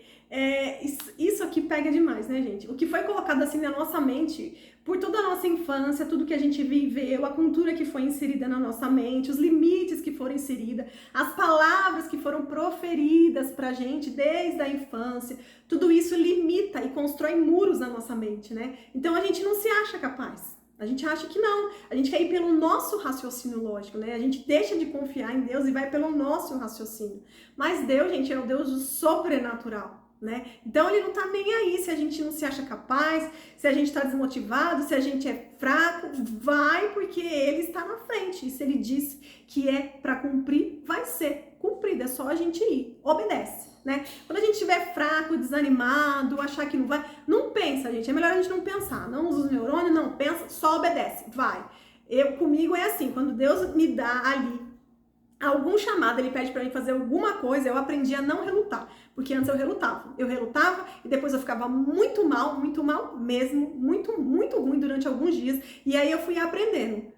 Isso aqui pega demais, né, gente? O que foi colocado assim na nossa mente por toda a nossa infância, tudo que a gente viveu, a cultura que foi inserida na nossa mente, os limites que foram inseridos, as palavras que foram proferidas pra gente desde a infância, tudo isso limita e constrói muros na nossa mente, né? Então a gente não se acha capaz. A gente acha que não, a gente quer ir pelo nosso raciocínio lógico, né? A gente deixa de confiar em Deus e vai pelo nosso raciocínio. Mas Deus, gente, é o Deus do sobrenatural, né? Então ele não tá nem aí se a gente não se acha capaz, se a gente tá desmotivado, se a gente é fraco, vai porque ele está na frente. E se ele disse que é para cumprir, vai ser cumprido, é só a gente ir, obedece. Né? Quando a gente estiver fraco, desanimado, achar que não vai, não pensa, gente. É melhor a gente não pensar, não usa os neurônios, não pensa, só obedece, vai. Comigo é assim, quando Deus me dá ali algum chamado, ele pede pra mim fazer alguma coisa, eu aprendi a não relutar, porque antes eu relutava e depois eu ficava muito mal mesmo, muito, muito ruim durante alguns dias, e aí eu fui aprendendo,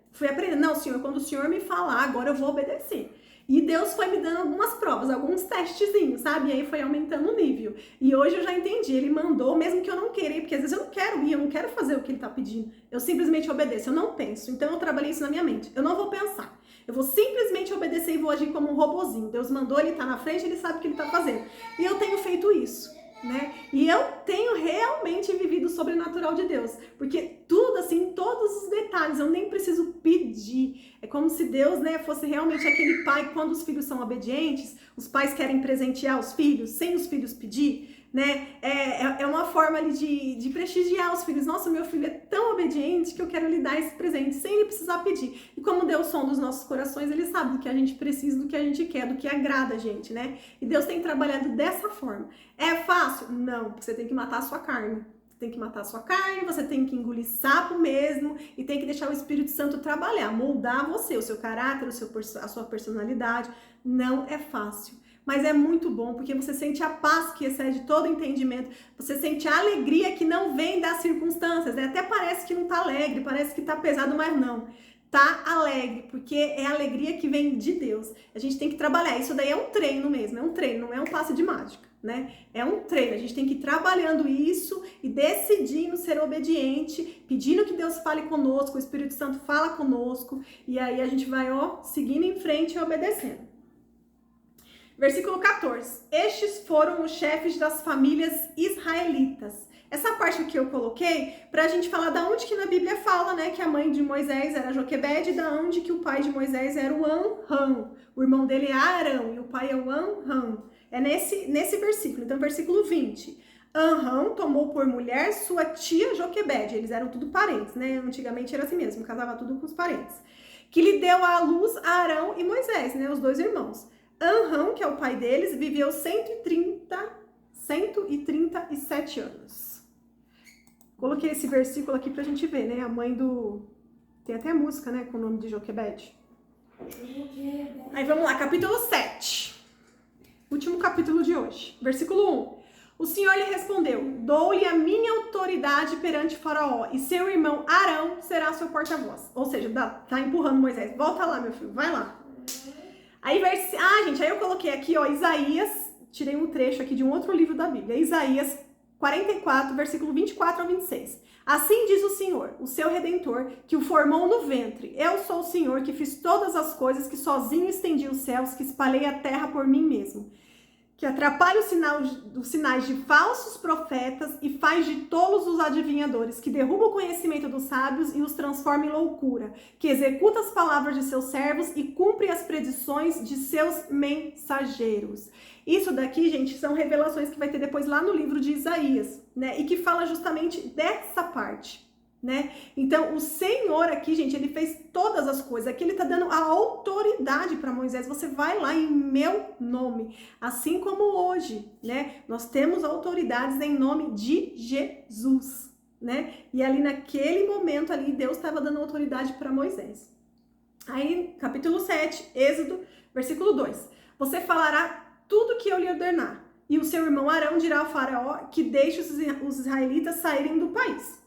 não, Senhor, quando o Senhor me falar, agora eu vou obedecer. E Deus foi me dando algumas provas, alguns testezinhos, sabe? E aí foi aumentando o nível. E hoje eu já entendi, ele mandou, mesmo que eu não queira, porque às vezes eu não quero ir, eu não quero fazer o que ele tá pedindo. Eu simplesmente obedeço, eu não penso. Então eu trabalhei isso na minha mente. Eu não vou pensar. Eu vou simplesmente obedecer e vou agir como um robozinho. Deus mandou, ele tá na frente, ele sabe o que ele tá fazendo. E eu tenho feito isso, né? E eu tenho realmente vivido o sobrenatural de Deus. Porque tudo assim, todos os detalhes, eu nem preciso pedir. É como se Deus, né, fosse realmente aquele pai, quando os filhos são obedientes, os pais querem presentear os filhos, sem os filhos pedir. né? É uma forma ali de prestigiar os filhos. Nossa, meu filho é tão obediente que eu quero lhe dar esse presente sem ele precisar pedir. E como Deus sonda os nossos corações, ele sabe do que a gente precisa, do que a gente quer, do que agrada a gente, né? E Deus tem trabalhado dessa forma. É fácil? Não, porque você tem que matar a sua carne. Você tem que matar a sua carne, você tem que engolir sapo mesmo e tem que deixar o Espírito Santo trabalhar, moldar você, o seu caráter, a sua personalidade. Não é fácil, mas é muito bom porque você sente a paz que excede todo entendimento, você sente a alegria que não vem das circunstâncias, né? Até parece que não tá alegre, parece que tá pesado, mas não. Tá alegre, porque é a alegria que vem de Deus. A gente tem que trabalhar, isso daí é um treino mesmo, é um treino, não é um passe de mágica, né? É um treino, a gente tem que ir trabalhando isso e decidindo ser obediente, pedindo que Deus fale conosco, o Espírito Santo fala conosco, e aí a gente vai, ó, seguindo em frente e obedecendo. Versículo 14. Estes foram os chefes das famílias israelitas. Essa parte que eu coloquei pra gente falar da onde que na Bíblia fala, né, que a mãe de Moisés era Joquebede e da onde que o pai de Moisés era o Amram. O irmão dele é Arão e o pai é o Amram. É nesse versículo. Então, versículo 20. Amram tomou por mulher sua tia Joquebede. Eles eram tudo parentes, né? Antigamente era assim mesmo, casava tudo com os parentes. Que lhe deu à luz Arão e Moisés, né, os dois irmãos. Amram, que é o pai deles, viveu 137 anos. Coloquei esse versículo aqui pra gente ver, né? A mãe do... Tem até música, né? Com o nome de Joquebede. Aí vamos lá, capítulo 7. Último capítulo de hoje. Versículo 1. O Senhor lhe respondeu: dou-lhe a minha autoridade perante Faraó, e seu irmão Arão será seu porta-voz. Ou seja, tá empurrando Moisés. Volta lá, meu filho, vai lá. Aí, gente, aí eu coloquei aqui, ó, Isaías, tirei um trecho aqui de um outro livro da Bíblia, Isaías 44, versículo 24 ao 26. Assim diz o Senhor, o seu Redentor, que o formou no ventre. Eu sou o Senhor, que fiz todas as coisas, que sozinho estendi os céus, que espalhei a terra por mim mesmo. Que atrapalha os sinais de falsos profetas e faz de tolos os adivinhadores, que derruba o conhecimento dos sábios e os transforma em loucura, que executa as palavras de seus servos e cumpre as predições de seus mensageiros. Isso daqui, gente, são revelações que vai ter depois lá no livro de Isaías, né? E que fala justamente dessa parte, né? Então, o Senhor aqui, gente, ele fez todas as coisas. Aqui ele tá dando a autoridade para Moisés. Você vai lá em meu nome. Assim como hoje, né? Nós temos autoridades em nome de Jesus, né? E ali naquele momento ali, Deus estava dando autoridade para Moisés. Aí, capítulo 7, Êxodo, versículo 2. Você falará tudo que eu lhe ordenar. E o seu irmão Arão dirá ao faraó que deixe os israelitas saírem do país.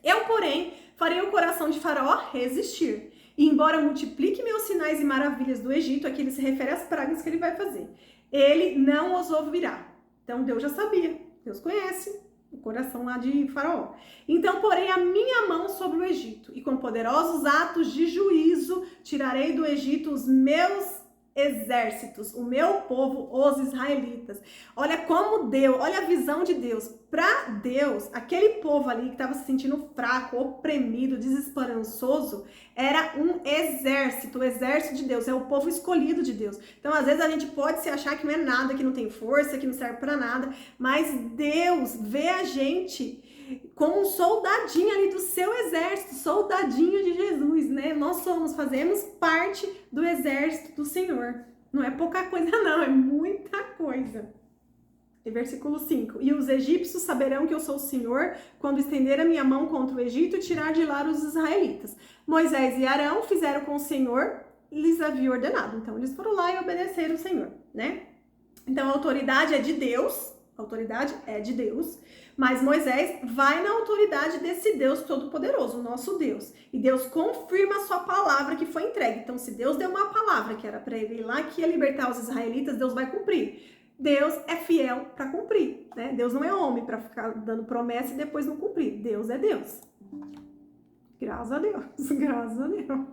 Eu, porém, farei o coração de Faraó resistir. E embora multiplique meus sinais e maravilhas do Egito, aqui ele se refere às pragas que ele vai fazer, ele não os ouvirá. Então Deus já sabia, Deus conhece o coração lá de Faraó. Então porei a minha mão sobre o Egito, e com poderosos atos de juízo tirarei do Egito os meus exércitos, o meu povo, os israelitas. Olha como Deus, olha a visão de Deus. Para Deus, aquele povo ali que estava se sentindo fraco, oprimido, desesperançoso, era um exército. O exército de Deus é o povo escolhido de Deus. Então, às vezes a gente pode se achar que não é nada, que não tem força, que não serve para nada, mas Deus vê a gente como um soldadinho ali do seu exército, soldadinho de Jesus, né? Nós fazemos parte do exército do Senhor. Não é pouca coisa não, é muita coisa. E versículo 5. E os egípcios saberão que eu sou o Senhor quando estender a minha mão contra o Egito e tirar de lá os israelitas. Moisés e Arão fizeram com o Senhor lhes havia ordenado. Então eles foram lá e obedeceram o Senhor, né? Então a autoridade é de Deus, mas Moisés vai na autoridade desse Deus Todo-Poderoso, nosso Deus. E Deus confirma a sua palavra que foi entregue. Então, se Deus deu uma palavra que era para ele ir lá, que ia libertar os israelitas, Deus vai cumprir. Deus é fiel para cumprir, né? Deus não é homem para ficar dando promessa e depois não cumprir. Deus é Deus. Graças a Deus, graças a Deus.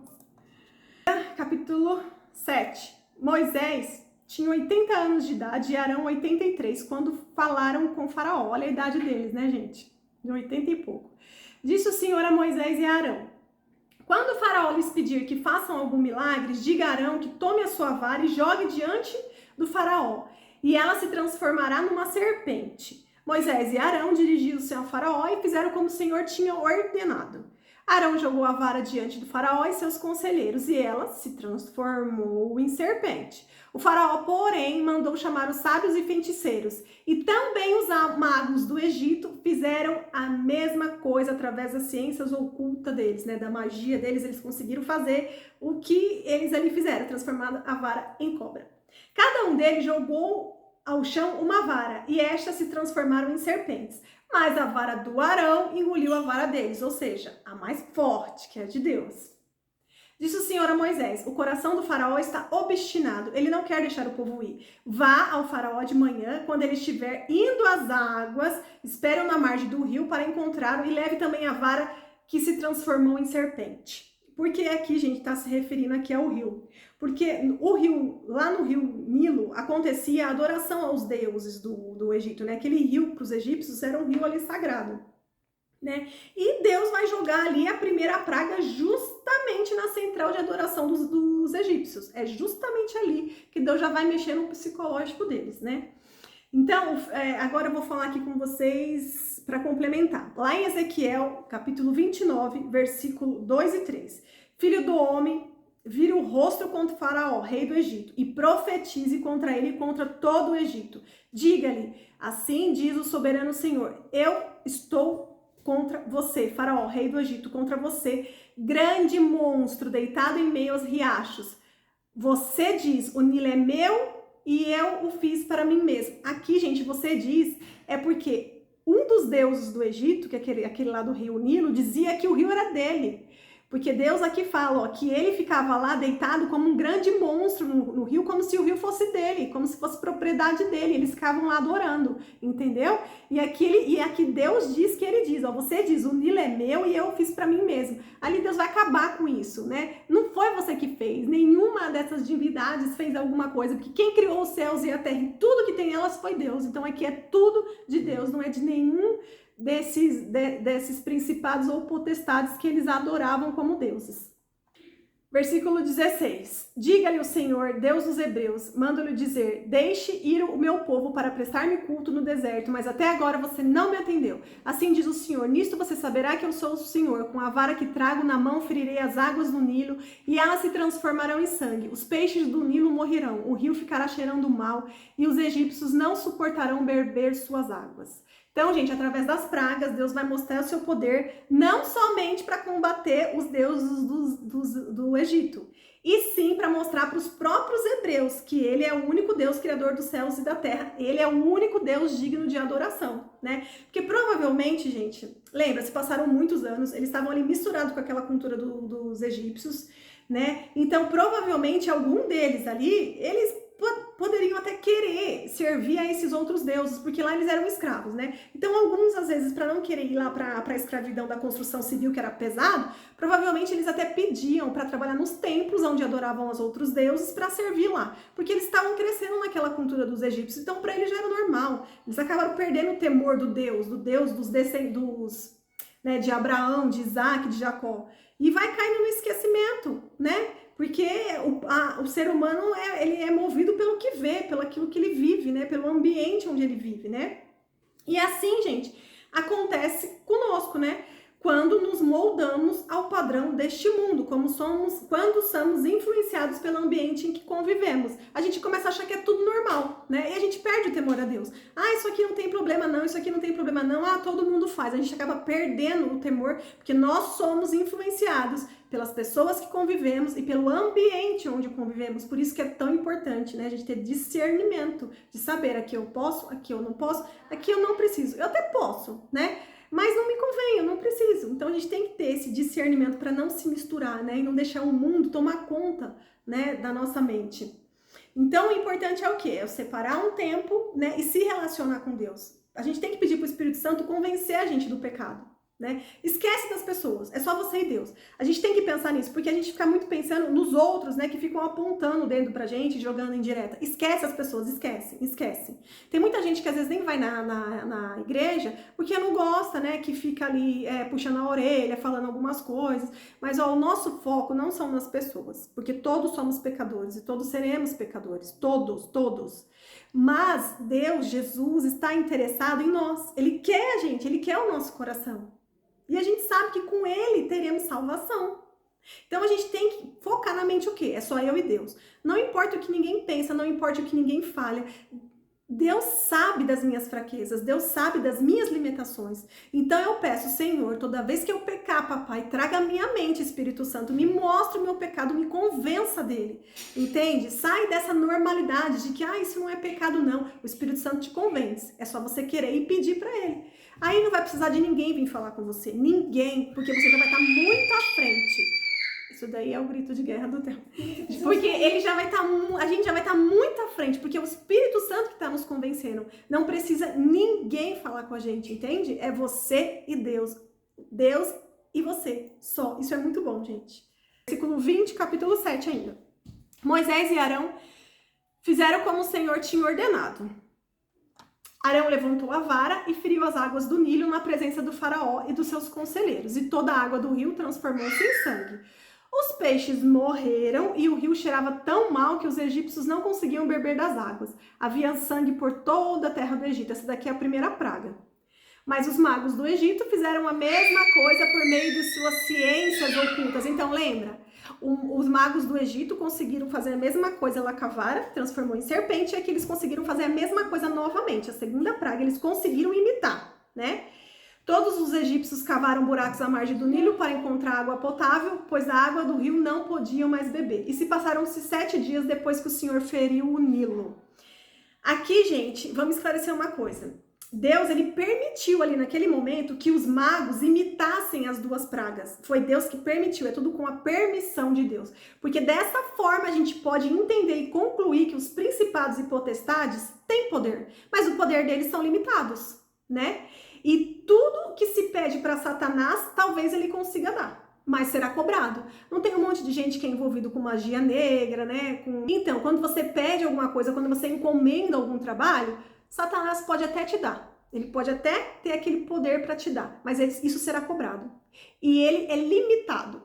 Capítulo 7. Moisés tinha 80 anos de idade e Arão 83, quando falaram com Faraó. Olha a idade deles, né, gente? De 80 e pouco. Disse o Senhor a Moisés e a Arão: quando o Faraó lhes pedir que façam algum milagre, diga a Arão que tome a sua vara e jogue diante do Faraó. e ela se transformará numa serpente. Moisés e Arão dirigiram-se ao faraó e fizeram como o Senhor tinha ordenado. Arão jogou a vara diante do faraó e seus conselheiros, e ela se transformou em serpente. O faraó, porém, mandou chamar os sábios e feiticeiros, e também os magos do Egito fizeram a mesma coisa através das ciências ocultas deles, né? Da magia deles, eles conseguiram fazer o que eles ali fizeram, transformar a vara em cobra. Cada um deles jogou ao chão uma vara, e estas se transformaram em serpentes. Mas a vara do Arão engoliu a vara deles, ou seja, a mais forte, que é a de Deus. Disse o Senhor a Moisés: o coração do faraó está obstinado, ele não quer deixar o povo ir. Vá ao faraó de manhã, quando ele estiver indo às águas, espere na margem do rio para encontrá-lo e leve também a vara que se transformou em serpente. Porque aqui, gente, está se referindo aqui ao rio. Porque o rio, lá no rio Nilo, acontecia a adoração aos deuses do Egito, né? Aquele rio para os egípcios era um rio ali sagrado, né? E Deus vai jogar ali a primeira praga justamente na central de adoração dos egípcios. É justamente ali que Deus já vai mexer no psicológico deles, né? Então, agora eu vou falar aqui com vocês para complementar. Lá em Ezequiel, capítulo 29, versículo 2 e 3. Filho do homem, vira o rosto contra o faraó, rei do Egito, e profetize contra ele e contra todo o Egito. Diga-lhe, assim diz o soberano Senhor, eu estou contra você, faraó, rei do Egito, contra você, grande monstro deitado em meio aos riachos. Você diz, o Nilo é meu e eu o fiz para mim mesmo. Aqui, gente, você diz, é porque um dos deuses do Egito, que é aquele lá do rio Nilo, dizia que o rio era dele. Porque Deus aqui fala, ó, que ele ficava lá deitado como um grande monstro no rio, como se o rio fosse dele, como se fosse propriedade dele. Eles ficavam lá adorando, entendeu? E aqui Deus diz que ele diz, ó, você diz, o Nilo é meu e eu fiz para mim mesmo. Ali Deus vai acabar com isso, né? Não foi você que fez, nenhuma dessas divindades fez alguma coisa, porque quem criou os céus e a terra e tudo que tem nelas foi Deus. Então aqui é tudo de Deus, não é de nenhum desses principados ou potestades que eles adoravam como deuses. Versículo 16. Diga-lhe o Senhor, Deus dos Hebreus, manda-lhe dizer, deixe ir o meu povo para prestar-me culto no deserto, mas até agora você não me atendeu. Assim diz o Senhor, nisto você saberá que eu sou o Senhor, com a vara que trago na mão ferirei as águas do Nilo, e elas se transformarão em sangue. Os peixes do Nilo morrerão, o rio ficará cheirando mal, e os egípcios não suportarão beber suas águas. Então, gente, através das pragas, Deus vai mostrar o seu poder não somente para combater os deuses do Egito, e sim para mostrar para os próprios hebreus que ele é o único Deus criador dos céus e da terra, ele é o único Deus digno de adoração, né? Porque provavelmente, gente, lembra, se passaram muitos anos, eles estavam ali misturados com aquela cultura dos egípcios, né? Então, provavelmente, algum deles ali, eles poderiam até querer servir a esses outros deuses, porque lá eles eram escravos, né? Então, alguns, às vezes, para não querer ir lá para a escravidão da construção civil, que era pesado, provavelmente eles até pediam para trabalhar nos templos onde adoravam os outros deuses para servir lá, porque eles estavam crescendo naquela cultura dos egípcios, então para eles já era normal. Eles acabaram perdendo o temor do Deus dos descendentes, né, de Abraão, de Isaac, de Jacó, e vai caindo no esquecimento, né? Porque o ser humano ele é movido pelo que vê, pelo aquilo que ele vive, né? Pelo ambiente onde ele vive, né? E assim, gente, acontece conosco, né? Quando nos moldamos ao padrão deste mundo, quando somos influenciados pelo ambiente em que convivemos. A gente começa a achar que é tudo normal, né? E a gente perde o temor a Deus. Ah, isso aqui não tem problema não, isso aqui não tem problema não, ah, todo mundo faz. A gente acaba perdendo o temor, porque nós somos influenciados pelas pessoas que convivemos e pelo ambiente onde convivemos. Por isso que é tão importante, né? A gente ter discernimento de saber aqui eu posso, aqui eu não posso, aqui eu não preciso. Eu até posso, né? Mas não me convém, eu não preciso. Então a gente tem que ter esse discernimento para não se misturar, né? E não deixar o mundo tomar conta, né, da nossa mente. Então o importante é o quê? É separar um tempo, né, e se relacionar com Deus. A gente tem que pedir para o Espírito Santo convencer a gente do pecado, né? Esquece das pessoas, é só você e Deus. A gente tem que pensar nisso, porque a gente fica muito pensando nos outros, né, que ficam apontando o dedo pra gente, jogando em direta. Esquece as pessoas, esquece. Tem muita gente que às vezes nem vai na igreja, porque não gosta, né, que fica ali puxando a orelha, falando algumas coisas. Mas, ó, o nosso foco não são nas pessoas, porque todos somos pecadores e todos seremos pecadores, todos. Mas Deus, Jesus, está interessado em nós. Ele quer a gente, ele quer o nosso coração. E a gente sabe que com ele teremos salvação. Então a gente tem que focar na mente o quê? É só eu e Deus. Não importa o que ninguém pensa, não importa o que ninguém fale. Deus sabe das minhas fraquezas, Deus sabe das minhas limitações. Então eu peço, Senhor, toda vez que eu pecar, papai, traga a minha mente, Espírito Santo, me mostre o meu pecado, me convença dele. Entende? Sai dessa normalidade de que, isso não é pecado não. O Espírito Santo te convence. É só você querer e pedir para ele. Aí não vai precisar de ninguém vir falar com você. Ninguém, porque você já vai estar muito à frente. Isso daí é o grito de guerra do tempo. Porque ele já vai estar, a gente já vai estar muito à frente, porque é o Espírito Santo que está nos convencendo. Não precisa ninguém falar com a gente, entende? É você e Deus. Deus e você, só. Isso é muito bom, gente. Versículo 20, capítulo 7 ainda. Moisés e Arão fizeram como o Senhor tinha ordenado. Arão levantou a vara e feriu as águas do Nilo na presença do faraó e dos seus conselheiros, e toda a água do rio transformou-se em sangue. Os peixes morreram e o rio cheirava tão mal que os egípcios não conseguiam beber das águas. Havia sangue por toda a terra do Egito. Essa daqui é a primeira praga. Mas os magos do Egito fizeram a mesma coisa por meio de suas ciências ocultas. Então lembra? Os magos do Egito conseguiram fazer a mesma coisa lá com a vara, transformou em serpente, e aqui eles conseguiram fazer a mesma coisa novamente. A segunda praga eles conseguiram imitar, né? Todos os egípcios cavaram buracos à margem do Nilo para encontrar água potável, pois a água do rio não podiam mais beber. E se passaram-se 7 dias depois que o Senhor feriu o Nilo. Aqui, gente, vamos esclarecer uma coisa. Deus, ele permitiu ali naquele momento que os magos imitassem as 2 pragas. Foi Deus que permitiu, é tudo com a permissão de Deus. Porque dessa forma a gente pode entender e concluir que os principados e potestades têm poder, mas o poder deles são limitados, né? E tudo que se pede para Satanás, talvez ele consiga dar, mas será cobrado. Não tem um monte de gente que é envolvido com magia negra, né? Então, quando você pede alguma coisa, quando você encomenda algum trabalho, Satanás pode até te dar. Ele pode até ter aquele poder para te dar, mas isso será cobrado. E ele é limitado,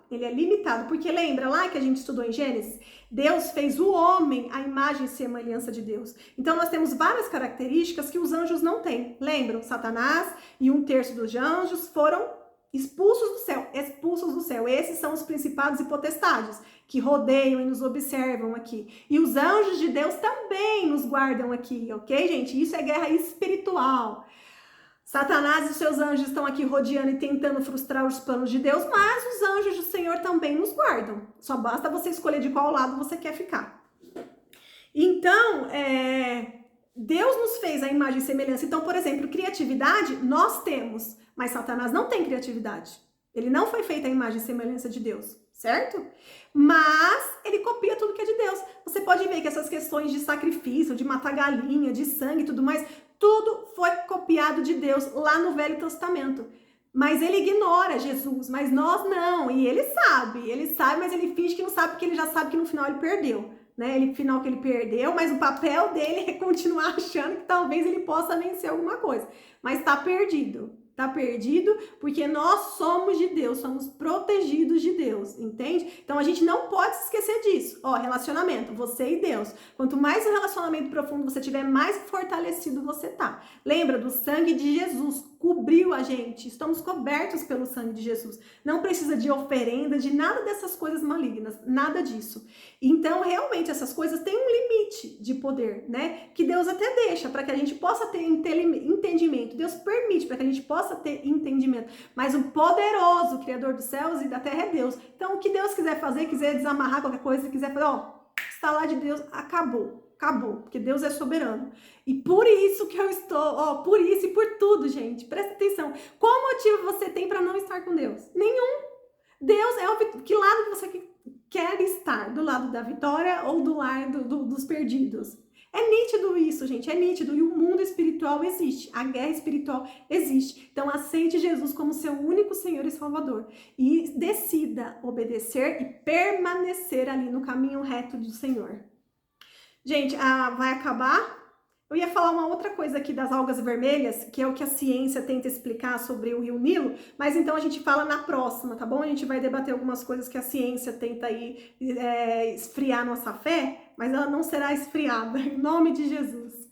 porque lembra lá que a gente estudou em Gênesis? Deus fez o homem à imagem e semelhança de Deus. Então nós temos várias características que os anjos não têm. Lembram? Satanás e 1/3 dos anjos foram expulsos do céu. Esses são os principados e potestades que rodeiam e nos observam aqui. E os anjos de Deus também nos guardam aqui, ok, gente? Isso é guerra espiritual. Satanás e seus anjos estão aqui rodeando e tentando frustrar os planos de Deus, mas os anjos do Senhor também nos guardam. Só basta você escolher de qual lado você quer ficar. Então, Deus nos fez a imagem e semelhança. Então, por exemplo, criatividade nós temos, mas Satanás não tem criatividade. Ele não foi feito a imagem e semelhança de Deus, certo? Mas ele copia tudo que é de Deus. Você pode ver que essas questões de sacrifício, de matar galinha, de sangue e tudo mais, tudo foi copiado de Deus lá no Velho Testamento. Mas ele ignora Jesus, mas nós não. E ele sabe, mas ele finge que não sabe, porque ele já sabe que no final ele perdeu. Né? Final que ele perdeu, mas o papel dele é continuar achando que talvez ele possa vencer alguma coisa. Mas tá perdido. Tá perdido porque nós somos de Deus, somos protegidos de Deus, entende? Então a gente não pode se esquecer disso. Relacionamento, você e Deus. Quanto mais um relacionamento profundo você tiver, mais fortalecido você tá. Lembra do sangue de Jesus, cobriu a gente, estamos cobertos pelo sangue de Jesus. Não precisa de oferenda, de nada dessas coisas malignas, nada disso. Então realmente essas coisas têm um limite de poder, né? Que Deus até deixa para que a gente possa ter entendimento. Deus permite para que a gente possa ter entendimento, mas o poderoso Criador dos céus e da terra é Deus. Então o que Deus quiser fazer, quiser desamarrar qualquer coisa, quiser fazer, está lá de Deus, acabou, porque Deus é soberano. E por isso que eu estou, por isso e por tudo, gente, presta atenção. Qual motivo você tem para não estar com Deus? Nenhum. Deus é que lado você quer estar, do lado da vitória ou do lado dos perdidos? É nítido isso, gente, é nítido. E o mundo espiritual existe, a guerra espiritual existe. Então, aceite Jesus como seu único Senhor e Salvador. E decida obedecer e permanecer ali no caminho reto do Senhor. Gente, vai acabar. Eu ia falar uma outra coisa aqui das algas vermelhas, que é o que a ciência tenta explicar sobre o Rio Nilo, mas então a gente fala na próxima, tá bom? A gente vai debater algumas coisas que a ciência tenta aí esfriar nossa fé, mas ela não será esfriada, em nome de Jesus.